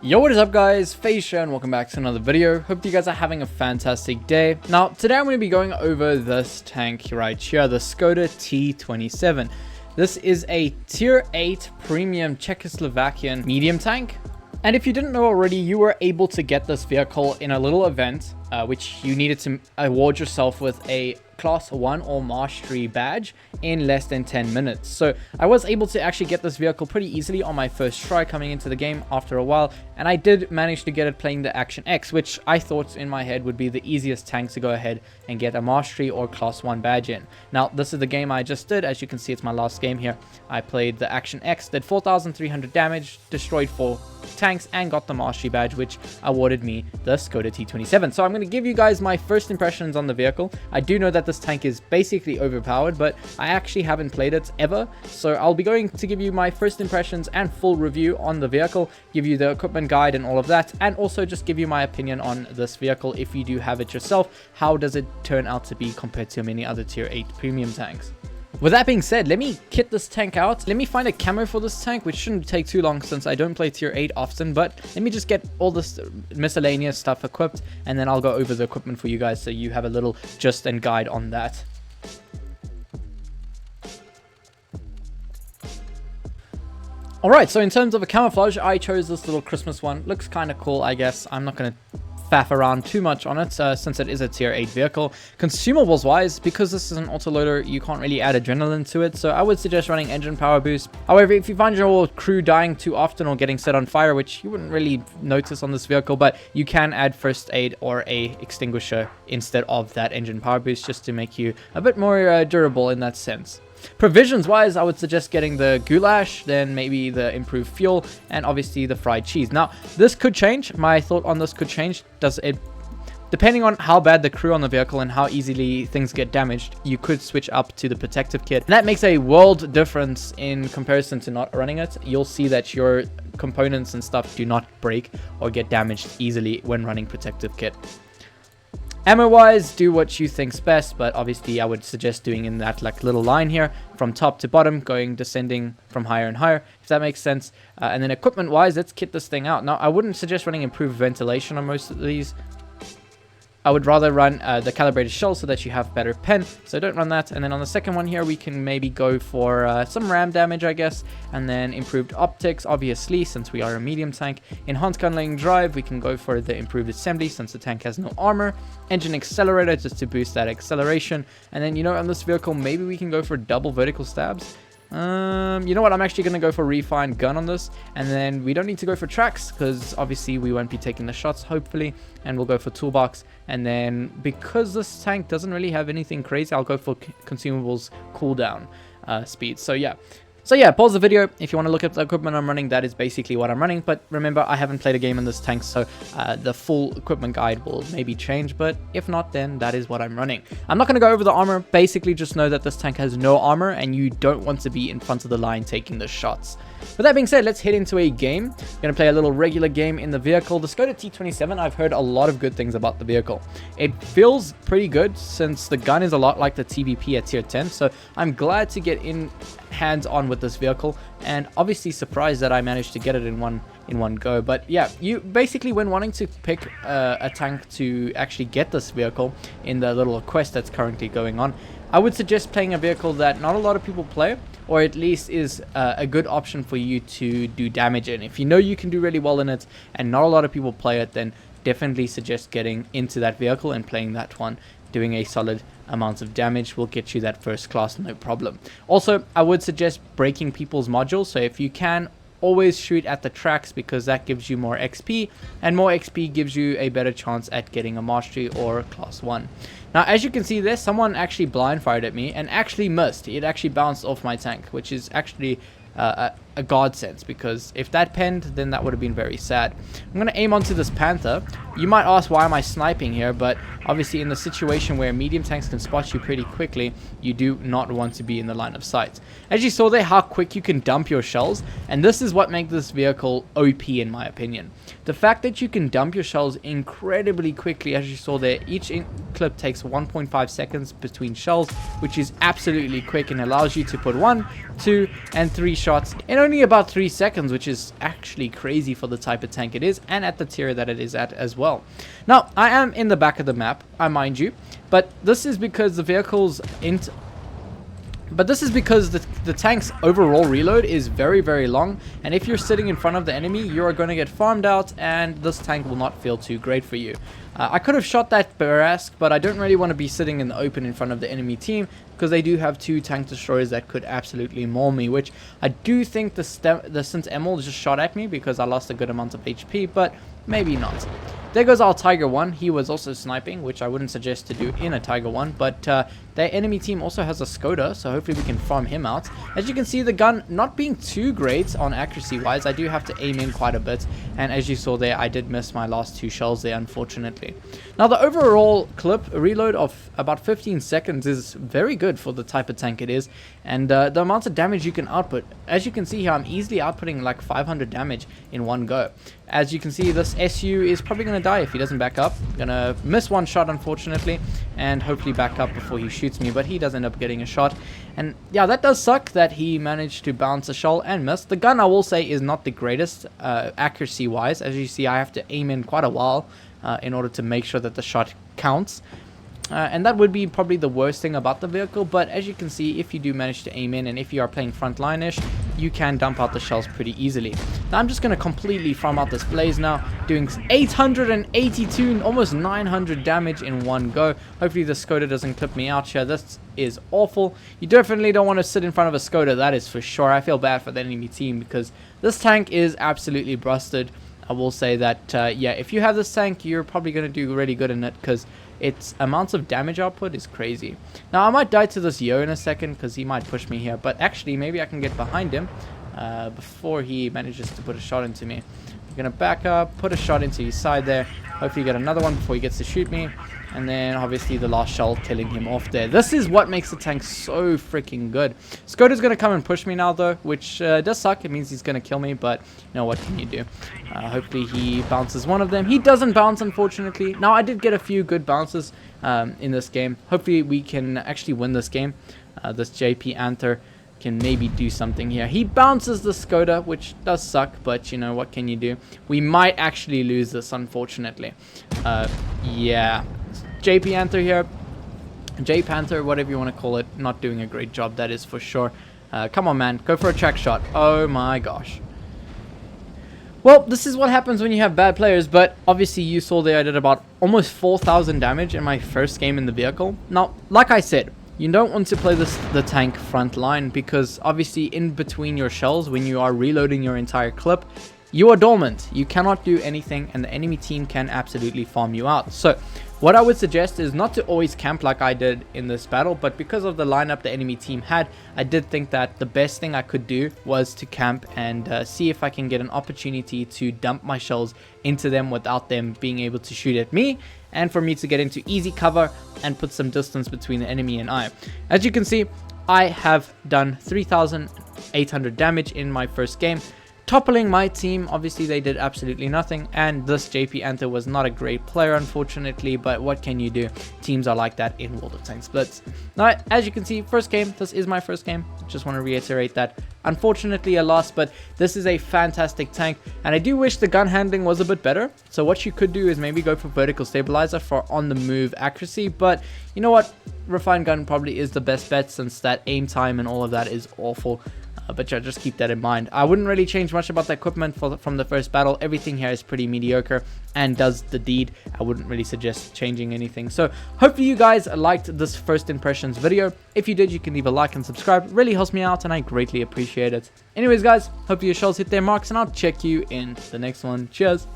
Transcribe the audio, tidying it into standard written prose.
Yo, what is up guys, FaZe here and welcome back to another video. Hope you guys are having a fantastic day. Now today I'm going to be going over this tank right here, the Skoda T27. This is a tier 8 premium Czechoslovakian medium tank. And if you didn't know already, you were able to get this vehicle in a little event, which you needed to award yourself with a Class 1 or Mastery badge in less than 10 minutes. So I was able to actually get this vehicle pretty easily on my first try coming into the game after a while, and I did manage to get it playing the Action X, which I thought in my head would be the easiest tank to go ahead and get a Mastery or Class 1 badge in. Now this is the game I just did. As you can see, it's my last game here. I played the Action X, did 4,300 damage, destroyed 4 tanks, and got the Mastery badge, which awarded me the Skoda T27. So I'm going to give you guys my first impressions on the vehicle. I do know that this tank is basically overpowered, but I actually haven't played it ever, so I'll be going to give you my first impressions and full review on the vehicle, give you the equipment guide and all of that, and also just give you my opinion on this vehicle. If you do have it yourself, how does it turn out to be compared to many other tier 8 premium tanks? With that being said, let me kit this tank out. Let me find a camo for this tank, which shouldn't take too long since I don't play tier 8 often, but let me just get all this miscellaneous stuff equipped, and then I'll go over the equipment for you guys so you have a little gist and guide on that. Alright, so in terms of a camouflage, I chose this little Christmas one. Looks kind of cool, I guess. I'm not going to faff around too much on it since it is a tier 8 vehicle. Consumables wise, because this is an autoloader, you can't really add adrenaline to it, so I would suggest running engine power boost. However, if you find your crew dying too often or getting set on fire, which you wouldn't really notice on this vehicle, but you can add first aid or a extinguisher instead of that engine power boost, just to make you a bit more durable in that sense. Provisions wise, I would suggest getting the goulash, then maybe the improved fuel, and obviously the fried cheese. Now this could change. My thought on this could change. Depending on how bad the crew on the vehicle and how easily things get damaged, you could switch up to the protective kit, and that makes a world difference in comparison to not running it. You'll see that your components and stuff do not break or get damaged easily when running protective kit. Ammo wise, do what you think's best, but obviously I would suggest doing in that like little line here from top to bottom, descending from higher and higher, if that makes sense. And then equipment wise, let's kit this thing out. Now I wouldn't suggest running improved ventilation on most of these. I would rather run the calibrated shell so that you have better pen, so don't run that. And then on the second one here, we can maybe go for some ram damage, I guess, and then improved optics, obviously, since we are a medium tank. Enhanced gun-laying drive, we can go for the improved assembly since the tank has no armor. Engine accelerator, just to boost that acceleration. And then, you know, on this vehicle, maybe we can go for double vertical stabs. You know what, I'm actually going to go for refined gun on this, and then we don't need to go for tracks because obviously we won't be taking the shots, hopefully, and we'll go for toolbox. And then because this tank doesn't really have anything crazy, I'll go for consumables cooldown speed. So yeah, pause the video if you want to look at the equipment I'm running. That is basically what I'm running, but remember, I haven't played a game in this tank, so the full equipment guide will maybe change, but if not, then that is what I'm running. I'm not going to go over the armor. Basically, just know that this tank has no armor, and you don't want to be in front of the line taking the shots. With that being said, let's head into a game. I'm going to play a little regular game in the vehicle. The Skoda T27, I've heard a lot of good things about the vehicle. It feels pretty good since the gun is a lot like the TVP at tier 10, so I'm glad to get in hands-on with this vehicle, and obviously surprised that I managed to get it in one go. But yeah, you basically, when wanting to pick a tank to actually get this vehicle in the little quest that's currently going on, I would suggest playing a vehicle that not a lot of people play, or at least is a good option for you to do damage in. If you know you can do really well in it and not a lot of people play it, then definitely suggest getting into that vehicle and playing that one. Doing a solid amount of damage will get you that first class, no problem. Also, I would suggest breaking people's modules, so if you can, always shoot at the tracks, because that gives you more XP, and more XP gives you a better chance at getting a Mastery or Class 1. Now, as you can see there, someone actually blind fired at me and actually missed. It actually bounced off my tank, which is actually a godsend, because if that penned, then that would have been very sad. I'm going to aim onto this Panther. You might ask, why am I sniping here? But obviously in the situation where medium tanks can spot you pretty quickly, you do not want to be in the line of sight. As you saw there, how quick you can dump your shells, and this is what makes this vehicle OP in my opinion. The fact that you can dump your shells incredibly quickly, as you saw there, each clip takes 1.5 seconds between shells, which is absolutely quick and allows you to put 1, 2, and 3 shots in only about 3 seconds, which is actually crazy for the type of tank it is, and at the tier that it is at as well. Now, I am in the back of the map, I mind you, but this is because the vehicle's the tank's overall reload is very, very long, and if you're sitting in front of the enemy, you are going to get farmed out, and this tank will not feel too great for you. I could have shot that Barask, but I don't really want to be sitting in the open in front of the enemy team, because they do have 2 tank destroyers that could absolutely maul me, which I do think the Synth Emerald just shot at me because I lost a good amount of HP, but maybe not. There goes our Tiger 1. He was also sniping, which I wouldn't suggest to do in a Tiger 1, but their enemy team also has a Skoda, so hopefully we can farm him out. As you can see, the gun not being too great on accuracy wise. I do have to aim in quite a bit, and as you saw there, I did miss my last 2 shells there, unfortunately. Now, the overall clip reload of about 15 seconds is very good for the type of tank it is, and the amount of damage you can output. As you can see here, I'm easily outputting like 500 damage in one go. As you can see, this SU is probably going to die if he doesn't back up. Gonna miss 1 shot, unfortunately, and hopefully back up before he shoots me, but he does end up getting a shot. And yeah, that does suck that he managed to bounce a shell and miss. The gun, I will say, is not the greatest accuracy wise. As you see, I have to aim in quite a while in order to make sure that the shot counts. And that would be probably the worst thing about the vehicle, but as you can see, if you do manage to aim in and if you are playing frontline-ish, you can dump out the shells pretty easily. Now I'm just going to completely farm out this Blaze now, doing 882, almost 900 damage in one go. Hopefully the Skoda doesn't clip me out here. This is awful. You definitely don't want to sit in front of a Skoda, that is for sure. I feel bad for the enemy team because this tank is absolutely busted. I will say that, yeah, if you have this tank, you're probably going to do really good in it because its amounts of damage output is crazy. Now, I might die to this Yo in a second because he might push me here, but actually, maybe I can get behind him before he manages to put a shot into me. I'm going to back up, put a shot into his side there, hopefully get another one before he gets to shoot me, and then obviously the last shell killing him off there. This is what makes the tank so freaking good. Skoda's going to come and push me now though, which does suck. It means he's going to kill me, but you know, what can you do? Hopefully he bounces one of them. He doesn't bounce, unfortunately. Now, I did get a few good bounces in this game. Hopefully we can actually win this game. This JP Anther can maybe do something here. He bounces the Skoda, which does suck, but you know, what can you do? We might actually lose this, unfortunately. Yeah. JP Anther here. J Panther, whatever you want to call it. Not doing a great job, that is for sure. Come on, man. Go for a track shot. Oh my gosh. Well, this is what happens when you have bad players, but obviously you saw there I did about almost 4,000 damage in my first game in the vehicle. Now, like I said, you don't want to play the tank front line because obviously in between your shells, when you are reloading your entire clip, you are dormant. You cannot do anything, and the enemy team can absolutely farm you out. So what I would suggest is not to always camp like I did in this battle, but because of the lineup the enemy team had, I did think that the best thing I could do was to camp and see if I can get an opportunity to dump my shells into them without them being able to shoot at me, and for me to get into easy cover and put some distance between the enemy and I. As you can see, I have done 3,800 damage in my first game, toppling my team. Obviously they did absolutely nothing, and this JP Anther was not a great player, unfortunately, but what can you do? Teams are like that in World of Tanks Blitz. Now, as you can see, first game, this is my first game. Just want to reiterate that. Unfortunately a loss, but this is a fantastic tank, and I do wish the gun handling was a bit better. So what you could do is maybe go for vertical stabilizer for on the move accuracy, but you know what, refined gun probably is the best bet since that aim time and all of that is awful. But yeah, just keep that in mind. I wouldn't really change much about the equipment from the first battle. Everything here is pretty mediocre and does the deed. I wouldn't really suggest changing anything. So hopefully you guys liked this first impressions video. If you did, you can leave a like and subscribe. It really helps me out and I greatly appreciate it. Anyways guys, hope your shells hit their marks, and I'll check you in the next one. Cheers.